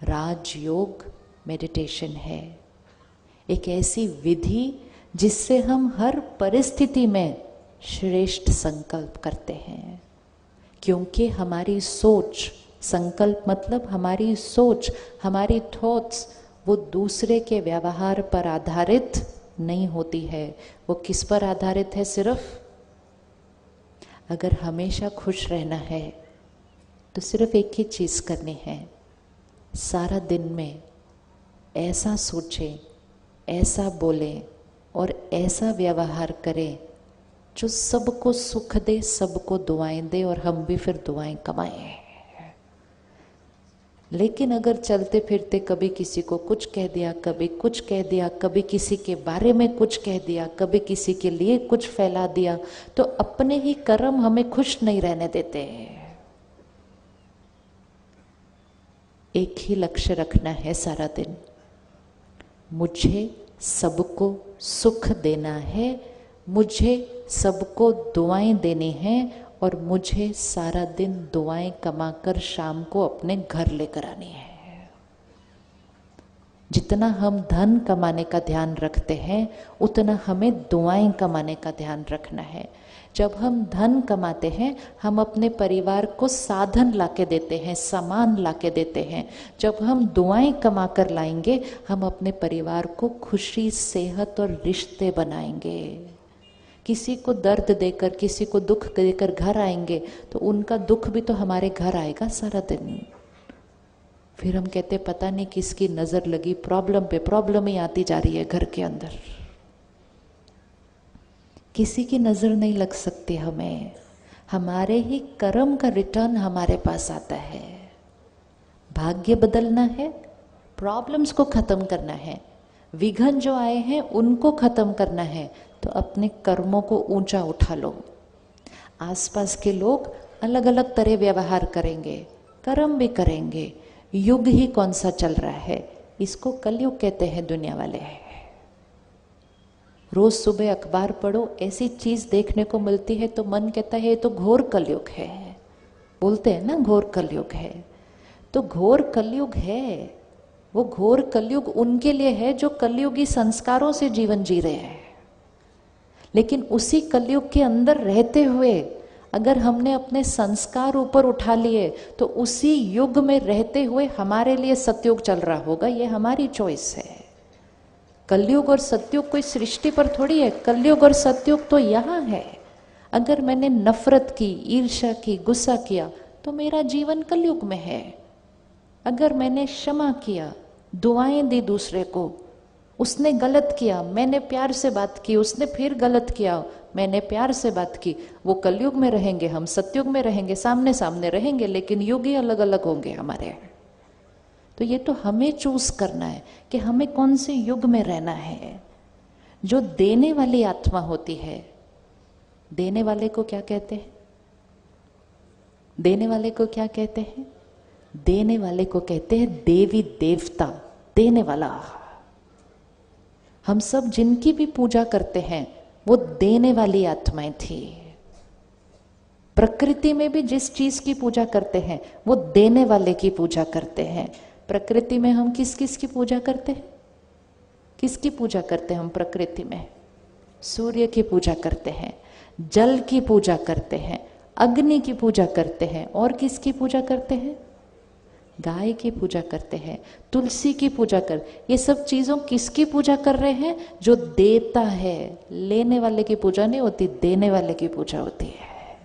राजयोग meditation है, एक ऐसी विधि जिससे हम हर परिस्थिति में श्रेष्ठ संकल्प करते हैं। क्योंकि हमारी सोच, संकल्प मतलब हमारी सोच, हमारी थॉट्स, वो दूसरे के व्यवहार पर आधारित नहीं होती है। वो किस पर आधारित है? सिर्फ अगर हमेशा खुश रहना है तो सिर्फ एक ही चीज करनी है, सारा दिन में ऐसा सोचें, ऐसा बोलें और ऐसा व्यवहार करें जो सबको सुख दे, सबको दुआएं दे और हम भी फिर दुआएं कमाएं। लेकिन अगर चलते फिरते कभी किसी को कुछ कह दिया, कभी कुछ कह दिया, कभी किसी के बारे में कुछ कह दिया, कभी किसी के लिए कुछ फैला दिया, तो अपने ही कर्म हमें खुश नहीं रहने देते हैं। एक ही लक्ष्य रखना है सारा दिन, मुझे सबको सुख देना है, मुझे सबको दुआएं देनी हैं और मुझे सारा दिन दुआएं कमाकर शाम को अपने घर लेकर आनी है। जितना हम धन कमाने का ध्यान रखते हैं उतना हमें दुआएं कमाने का ध्यान रखना है। जब हम धन कमाते हैं हम अपने परिवार को साधन लाके देते हैं, सामान लाके देते हैं। जब हम दुआएं कमा कर लाएंगे हम अपने परिवार को खुशी, सेहत और रिश्ते बनाएंगे। किसी को दर्द देकर, किसी को दुख देकर घर आएंगे तो उनका दुख भी तो हमारे घर आएगा सारा दिन। फिर हम कहते पता नहीं किसकी नजर लगी, प्रॉब्लम पे प्रॉब्लम ही आती जा रही है घर के अंदर। किसी की नजर नहीं लग सकती हमें, हमारे ही कर्म का रिटर्न हमारे पास आता है। भाग्य बदलना है, प्रॉब्लम्स को खत्म करना है, विघ्न जो आए हैं उनको खत्म करना है, तो अपने कर्मों को ऊंचा उठा लो। आसपास के लोग अलग अलग तरह व्यवहार करेंगे, कर्म भी करेंगे। युग ही कौन सा चल रहा है, इसको कलयुग कहते हैं दुनिया वाले। रोज सुबह अखबार पढ़ो, ऐसी चीज देखने को मिलती है तो मन कहता है ये तो घोर कलयुग है। बोलते हैं ना घोर कलयुग है, तो घोर कलयुग है। वो घोर कलयुग उनके लिए है जो कलयुगी संस्कारों से जीवन जी रहे हैं। लेकिन उसी कलयुग के अंदर रहते हुए अगर हमने अपने संस्कार ऊपर उठा लिए तो उसी युग में रहते हुए हमारे लिए सतयुग चल रहा होगा। ये हमारी चॉइस है। कलयुग और सतयुग कोई सृष्टि पर थोड़ी है, कलयुग और सतयुग तो यहाँ है। अगर मैंने नफरत की, ईर्ष्या की, गुस्सा किया तो मेरा जीवन कलयुग में है। अगर मैंने क्षमा किया, दुआएं दी दूसरे को, उसने गलत किया, मैंने प्यार से बात की, उसने फिर गलत किया, मैंने प्यार से बात की, वो कलयुग में रहेंगे, हम सतयुग में रहेंगे, सामने सामने रहेंगे, लेकिन युग ही अलग अलग होंगे हमारे। तो ये तो हमें चूज करना है कि हमें कौन से युग में रहना है। जो देने वाली आत्मा होती है, देने वाले को क्या कहते हैं? देने वाले को क्या कहते हैं? देने वाले को कहते हैं देवी देवता, देने वाला। हम सब जिनकी भी पूजा करते हैं वो देने वाली आत्माएं थी। प्रकृति में भी जिस चीज की पूजा करते हैं वो देने वाले की पूजा करते हैं। प्रकृति में हम किस किस की पूजा करते हैं? किसकी पूजा करते हैं हम प्रकृति में? सूर्य की पूजा करते हैं, जल की पूजा करते हैं, अग्नि की पूजा करते हैं, और किसकी पूजा करते हैं? गाय की पूजा करते हैं, तुलसी की पूजा कर। ये सब चीजों किसकी पूजा कर रहे हैं? जो देता है। लेने वाले की पूजा नहीं होती, देने वाले की पूजा होती है।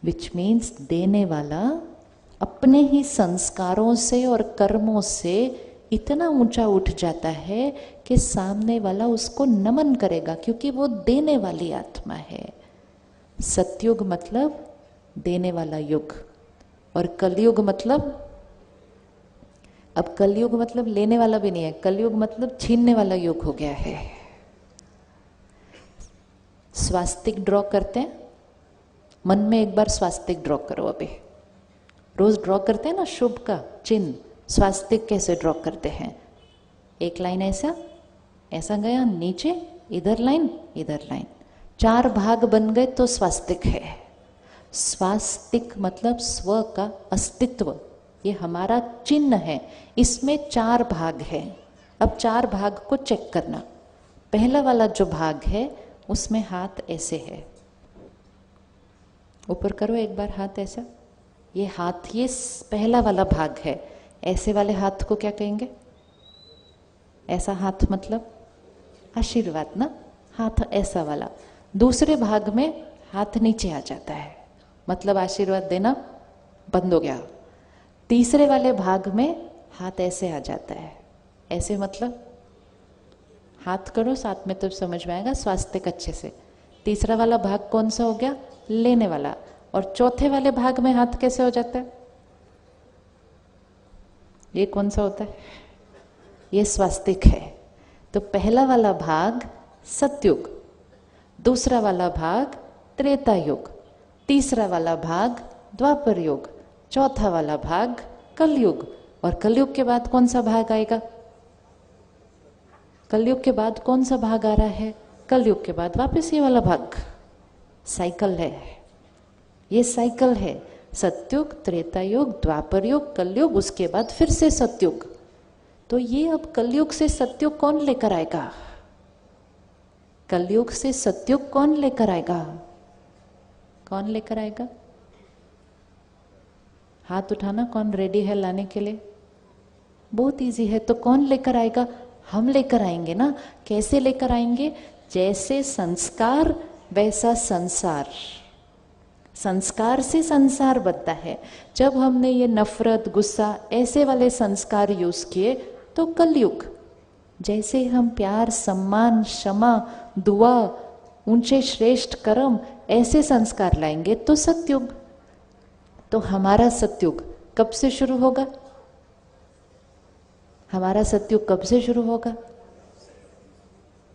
विच मीन्स देने वाला अपने ही संस्कारों से और कर्मों से इतना ऊंचा उठ जाता है कि सामने वाला उसको नमन करेगा, क्योंकि वो देने वाली आत्मा है। सतयुग मतलब देने वाला युग, और कलयुग मतलब, अब कलयुग मतलब लेने वाला भी नहीं है, कलयुग मतलब छीनने वाला युग हो गया है। स्वास्तिक ड्रॉ करते हैं, मन में एक बार स्वास्तिक ड्रॉ करो। अभी रोज ड्रॉ करते हैं ना शुभ का चिन्ह, स्वास्तिक कैसे ड्रॉ करते हैं? एक लाइन ऐसा, ऐसा गया नीचे, इधर लाइन, इधर लाइन, 4 भाग बन गए तो स्वास्तिक है। स्वास्तिक मतलब स्व का अस्तित्व, ये हमारा चिन्ह है। इसमें 4 भाग है। अब 4 भाग को चेक करना। पहला वाला जो भाग है उसमें हाथ ऐसे है, ऊपर करो एक बार हाथ ऐसा। ये हाथ, ये पहला वाला भाग है। ऐसे वाले हाथ को क्या कहेंगे? ऐसा हाथ मतलब आशीर्वाद ना, हाथ ऐसा वाला। दूसरे भाग में हाथ नीचे आ जाता है, मतलब आशीर्वाद देना बंद हो गया। तीसरे वाले भाग में हाथ ऐसे आ जाता है, ऐसे मतलब हाथ करो साथ में तो समझ में आएगा स्वास्थ्य अच्छे से। तीसरा वाला भाग कौन सा हो गया? लेने वाला। और चौथे वाले भाग में हाथ कैसे हो जाता है? ये कौन सा होता है? ये स्वास्तिक है। तो पहला वाला भाग सतयुग, दूसरा वाला भाग त्रेता युग, तीसरा वाला भाग द्वापर युग, चौथा वाला भाग कलयुग। और कलयुग के बाद कौन सा भाग आएगा? कलयुग के बाद कौन सा भाग आ रहा है? कलयुग के बाद वापस ये वाला भाग। साइकिल है, ये साइकिल है। सतयुग, त्रेता युग, द्वापर युग, कलयुग, उसके बाद फिर से सतयुग। तो ये अब कलयुग से सतयुग कौन लेकर आएगा? कलयुग से सतयुग कौन लेकर आएगा? कौन लेकर आएगा? हाथ उठाना, कौन रेडी है लाने के लिए? बहुत इजी है। तो कौन लेकर आएगा? हम लेकर आएंगे ना। कैसे लेकर आएंगे? जैसे संस्कार वैसा संसार। संस्कार से संसार बनता है। जब हमने ये नफरत, गुस्सा ऐसे वाले संस्कार यूज किए तो कलयुग। जैसे हम प्यार, सम्मान, क्षमा, दुआ, ऊंचे श्रेष्ठ कर्म ऐसे संस्कार लाएंगे तो सतयुग। तो हमारा सतयुग कब से शुरू होगा? हमारा सतयुग कब से शुरू होगा?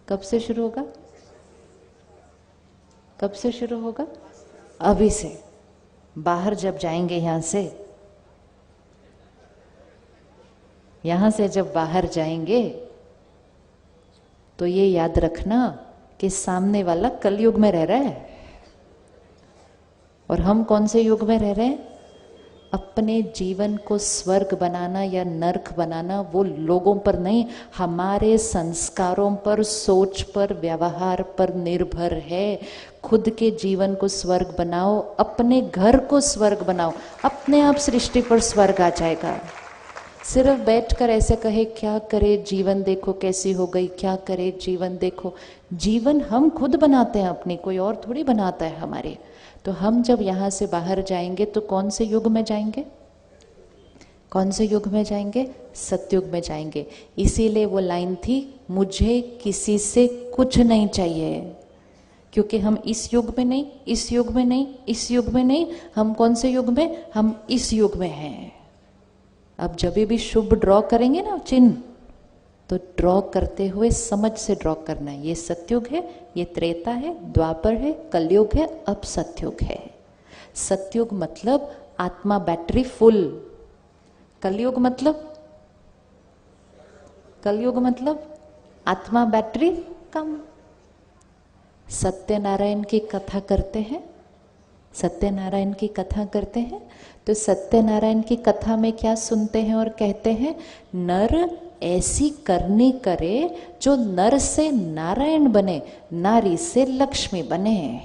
कब से शुरू होगा? कब से शुरू होगा? अभी से। बाहर जब जाएंगे यहां से जब बाहर जाएंगे तो ये याद रखना कि सामने वाला कलयुग में रह रहा है और हम कौन से युग में रह रहे हैं? अपने जीवन को स्वर्ग बनाना या नरक बनाना वो लोगों पर नहीं, हमारे संस्कारों पर, सोच पर, व्यवहार पर निर्भर है। खुद के जीवन को स्वर्ग बनाओ, अपने घर को स्वर्ग बनाओ, अपने आप सृष्टि पर स्वर्ग आ जाएगा। सिर्फ बैठकर ऐसे कहे क्या करे जीवन देखो कैसी हो गई, क्या करे जीवन देखो। जीवन हम खुद बनाते हैं अपनी, कोई और थोड़ी बनाता है हमारे। तो हम जब यहाँ से बाहर जाएंगे तो कौन से युग में जाएंगे? कौन से युग में जाएंगे? सतयुग में जाएंगे। इसीलिए वो लाइन थी, मुझे किसी से कुछ नहीं चाहिए। क्योंकि हम इस युग में नहीं, इस युग में नहीं, इस युग में नहीं, हम कौन से युग में? हम इस युग में हैं। अब जब भी शुभ ड्रॉ करेंगे ना चिन्ह, तो ड्रॉ करते हुए समझ से ड्रॉ करना है। ये सतयुग है, ये त्रेता है, द्वापर है, कलयुग है, अब सतयुग है। सतयुग मतलब आत्मा बैटरी फुल। कलयुग मतलब आत्मा बैटरी कम। सत्यनारायण की कथा करते हैं, सत्यनारायण की कथा करते हैं तो सत्यनारायण की कथा में क्या सुनते हैं और कहते हैं? नर ऐसी करनी करे जो नर से नारायण बने, नारी से लक्ष्मी बने।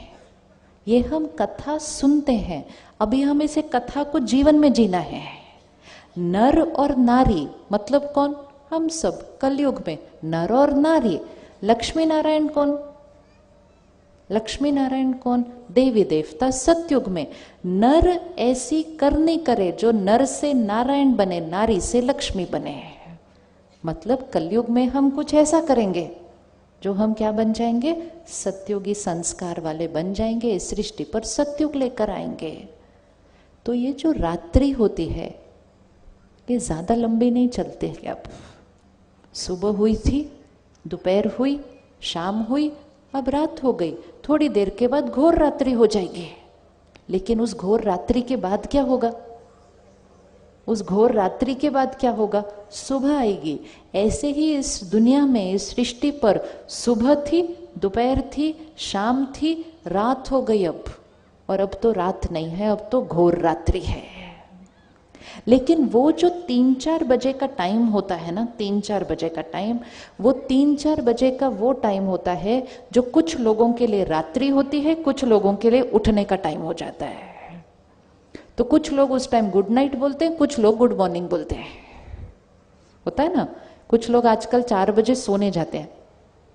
ये हम कथा सुनते हैं, अभी हम इसे कथा को जीवन में जीना है। नर और नारी मतलब कौन? हम सब कलयुग में नर और नारी। लक्ष्मी नारायण कौन? लक्ष्मी नारायण कौन? देवी देवता सतयुग में। नर ऐसी करनी करे जो नर से नारायण बने, नारी से लक्ष्मी बने। मतलब कलयुग में हम कुछ ऐसा करेंगे जो हम क्या बन जाएंगे? सतयुगी संस्कार वाले बन जाएंगे, सृष्टि पर सतयुग लेकर आएंगे। तो ये जो रात्रि होती है ये ज्यादा लंबी नहीं चलती है। अब सुबह हुई थी, दोपहर हुई, शाम हुई, अब रात हो गई। थोड़ी देर के बाद घोर रात्रि हो जाएगी। लेकिन उस घोर रात्रि के बाद क्या होगा? उस घोर रात्रि के बाद क्या होगा? सुबह आएगी। ऐसे ही इस दुनिया में, इस सृष्टि पर सुबह थी, दोपहर थी, शाम थी, रात हो गई अब। और अब तो रात नहीं है, अब तो घोर रात्रि है। लेकिन वो जो 3-4 बजे का टाइम होता है ना, 3-4 बजे का टाइम, वो 3-4 बजे का वो टाइम होता है जो कुछ लोगों के लिए रात्रि होती है, कुछ लोगों के लिए उठने का टाइम हो जाता है। तो कुछ लोग उस टाइम गुड नाइट बोलते हैं, कुछ लोग गुड मॉर्निंग बोलते हैं। होता है ना, कुछ लोग आजकल 4 बजे सोने जाते हैं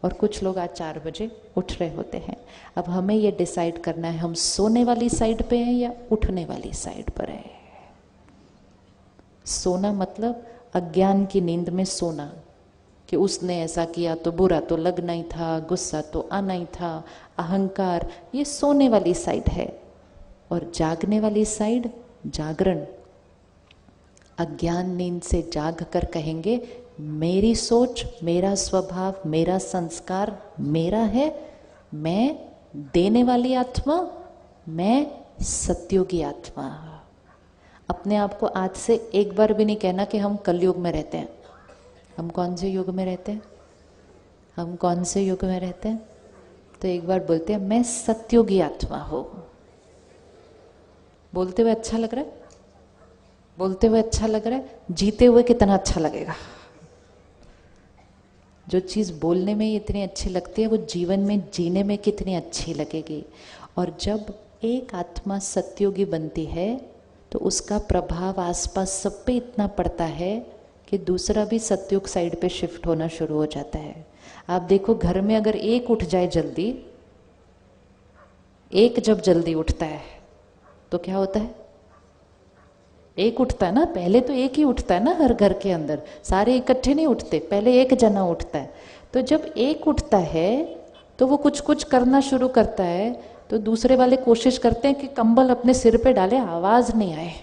और कुछ लोग आज 4 बजे उठ रहे होते हैं। अब हमें ये डिसाइड करना है हम सोने वाली साइड पे हैं या उठने वाली साइड पर है। सोना मतलब अज्ञान की नींद में सोना, कि उसने ऐसा किया तो बुरा तो लगना ही था, गुस्सा तो आना ही था, अहंकार, ये सोने वाली साइड है। और जागने वाली साइड जागरण, अज्ञान नींद से जाग कर कहेंगे मेरी सोच, मेरा स्वभाव, मेरा संस्कार मेरा है, मैं देने वाली आत्मा, मैं सत्योगी आत्मा। अपने आप को आज से एक बार भी नहीं कहना कि हम कलयुग में रहते हैं। हम कौन से युग में रहते हैं? हम कौन से युग में रहते हैं? तो एक बार बोलते हैं मैं सत्योगी आत्मा हूं। बोलते हुए अच्छा लग रहा है? बोलते हुए अच्छा लग रहा है? जीते हुए कितना अच्छा लगेगा। जो चीज़ बोलने में इतनी अच्छी लगती है वो जीवन में जीने में कितनी अच्छी लगेगी। और जब एक आत्मा सत्योगी बनती है तो उसका प्रभाव आसपास सब पे इतना पड़ता है कि दूसरा भी सत्युग साइड पे शिफ्ट होना शुरू हो जाता है। आप देखो घर में अगर एक उठ जाए जल्दी, एक जब जल्दी उठता है तो क्या होता है? एक उठता है ना, पहले तो एक ही उठता है ना, हर घर के अंदर सारे इकट्ठे नहीं उठते, पहले एक जना उठता है। तो जब एक उठता है तो वो कुछ कुछ करना शुरू करता है, तो दूसरे वाले कोशिश करते हैं कि कंबल अपने सिर पे डाले, आवाज नहीं आए।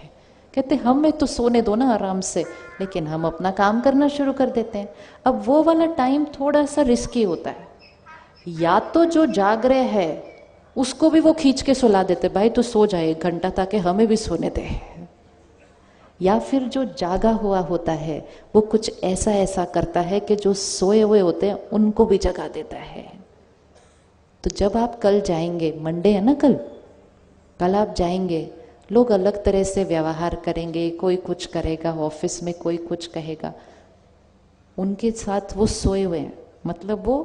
कहते हमें तो सोने दो ना आराम से, लेकिन हम अपना काम करना शुरू कर देते हैं। अब वो वाला टाइम थोड़ा सा रिस्की होता है। या तो जो जाग रहे है उसको भी वो खींच के सुला देते, भाई तू सो जाए 1 घंटा ताकि हमें भी सोने दे। या फिर जो जागा हुआ होता है वो कुछ ऐसा ऐसा करता है कि जो सोए हुए होते हैं उनको भी जगा देता है। तो जब आप कल जाएंगे, मंडे है ना कल आप जाएंगे, लोग अलग तरह से व्यवहार करेंगे, कोई कुछ करेगा, ऑफिस में कोई कुछ कहेगा, उनके साथ वो सोए हुए हैं, मतलब वो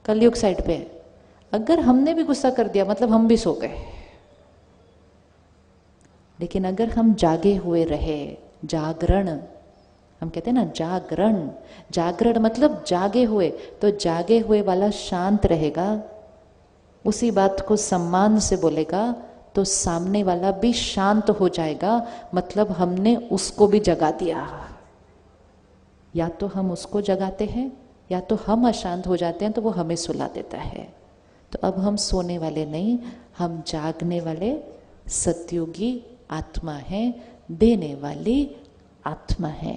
कलयुग साइड पे है। अगर हमने भी गुस्सा कर दिया मतलब हम भी सो गए। लेकिन अगर हम जागे हुए रहे, जागरण हम कहते हैं ना, जागरण, जागरण मतलब जागे हुए, तो जागे हुए वाला शांत रहेगा, उसी बात को सम्मान से बोलेगा तो सामने वाला भी शांत हो जाएगा, मतलब हमने उसको भी जगा दिया। या तो हम उसको जगाते हैं या तो हम अशांत हो जाते हैं तो वो हमें सुला देता है। तो अब हम सोने वाले नहीं, हम जागने वाले सत्योगी आत्मा है, देने वाली आत्मा है।